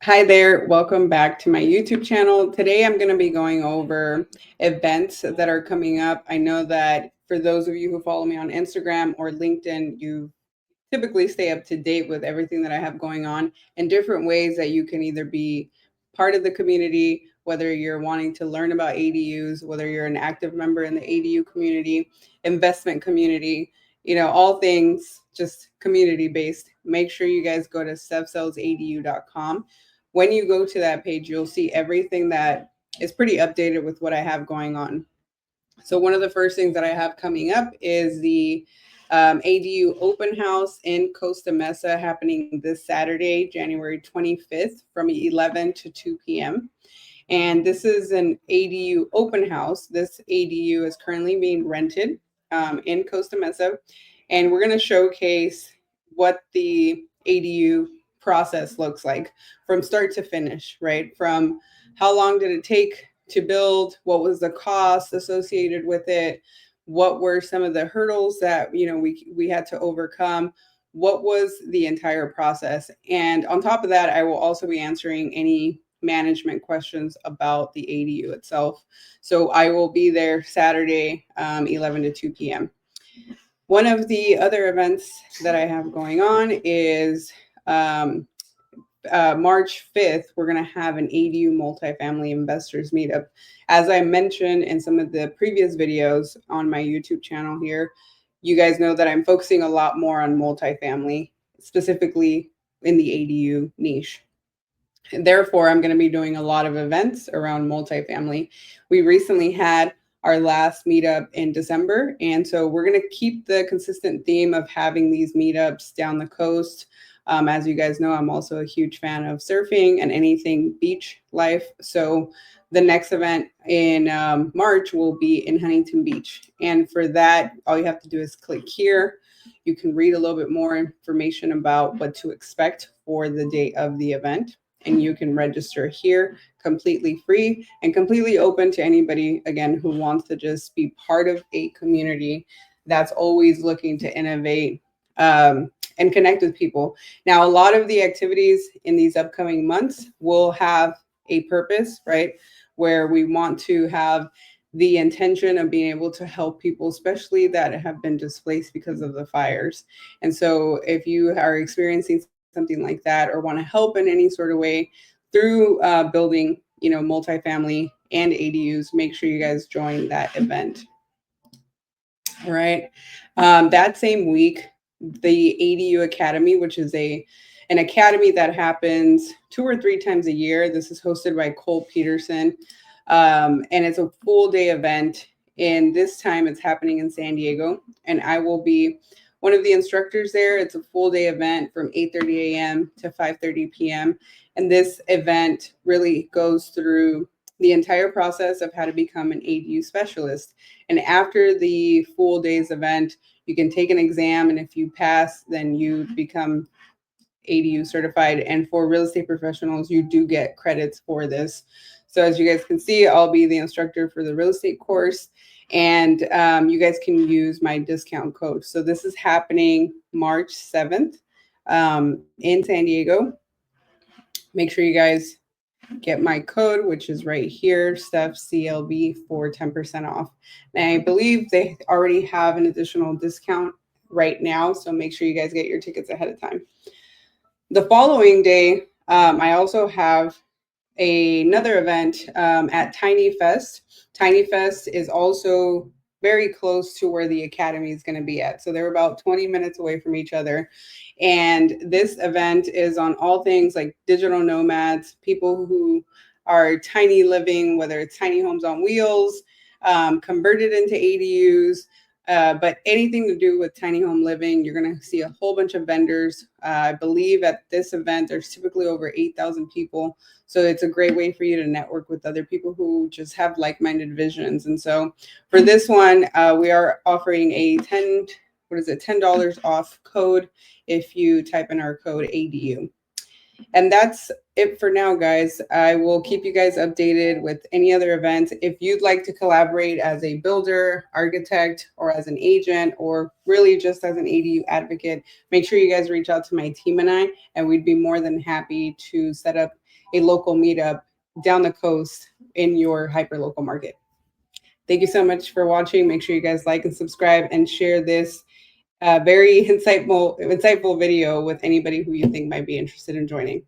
Hi there, welcome back to my YouTube channel. Today I'm going to be going over events that are coming up. I know that for those of you who follow me on Instagram or LinkedIn, you typically stay up to date with everything that I have going on and different ways that you can either be part of the community, whether you're wanting to learn about ADUs, whether you're an active member in the ADU community, investment community, all things just community based. Make sure you guys go to sevsellsadu.com. When you go to that page, you'll see everything that is pretty updated with what I have going on. So one of the first things that I have coming up is the ADU open house in Costa Mesa happening this Saturday, January 25th from 11 to 2 p.m. And this is an ADU open house. This ADU is currently being rented in Costa Mesa. And we're going to showcase what the ADU process looks like from start to finish, right? From how long did it take to build? What was the cost associated with it? What were some of the hurdles that we had to overcome? What was the entire process? And on top of that, I will also be answering any management questions about the ADU itself. So I will be there Saturday, 11 to 2 p.m. One of the other events that I have going on is March 5th, we're going to have an ADU multifamily investors meetup. As I mentioned in some of the previous videos on my YouTube channel here, you guys know that I'm focusing a lot more on multifamily, specifically in the ADU niche. And therefore, I'm going to be doing a lot of events around multifamily. We recently had our last meetup in December. And so we're going to keep the consistent theme of having these meetups down the coast. As you guys know, I'm also a huge fan of surfing and anything beach life. So the next event in March will be in Huntington Beach. And for that, all you have to do is click here. You can read a little bit more information about what to expect for the date of the event. And you can register here completely free and completely open to anybody, again, who wants to just be part of a community that's always looking to innovate and connect with people. Now, a lot of the activities in these upcoming months will have a purpose, right? Where we want to have the intention of being able to help people, especially that have been displaced because of the fires. And so if you are experiencing something like that or want to help in any sort of way through building, multifamily and ADUs, make sure you guys join that event. All right. That same week, the ADU Academy, which is an academy that happens 2 or 3 times a year. This is hosted by Cole Peterson, and it's a full day event. And this time it's happening in San Diego, and I will be one of the instructors there. It's a full day event from 8:30 a.m. to 5:30 p.m. And this event really goes through the entire process of how to become an ADU specialist. And after the full day's event, you can take an exam, and if you pass, then you become ADU certified. And for real estate professionals, you do get credits for this. So as you guys can see, I'll be the instructor for the real estate course, and you guys can use my discount code. So this is happening March 7th in San Diego. Make sure you guys get my code, which is right here, Steph CLB, for 10% off. And I believe they already have an additional discount right now, so make sure you guys get your tickets ahead of time. The following day, I also have another event at Tiny Fest. Tiny Fest is also very close to where the academy is going to be at. So they're about 20 minutes away from each other. And this event is on all things like digital nomads, people who are tiny living, whether it's tiny homes on wheels, converted into ADUs, but anything to do with tiny home living. You're going to see a whole bunch of vendors. I believe at this event, there's typically over 8,000 people. So it's a great way for you to network with other people who just have like-minded visions. And so for this one, we are offering a $10 off code if you type in our code ADU. And that's it for now, guys. I will keep you guys updated with any other events. If you'd like to collaborate as a builder, architect, or as an agent, or really just as an ADU advocate, make sure you guys reach out to my team and we'd be more than happy to set up a local meetup down the coast in your hyperlocal market. Thank you so much for watching. Make sure you guys like and subscribe and share this very insightful video with anybody who you think might be interested in joining.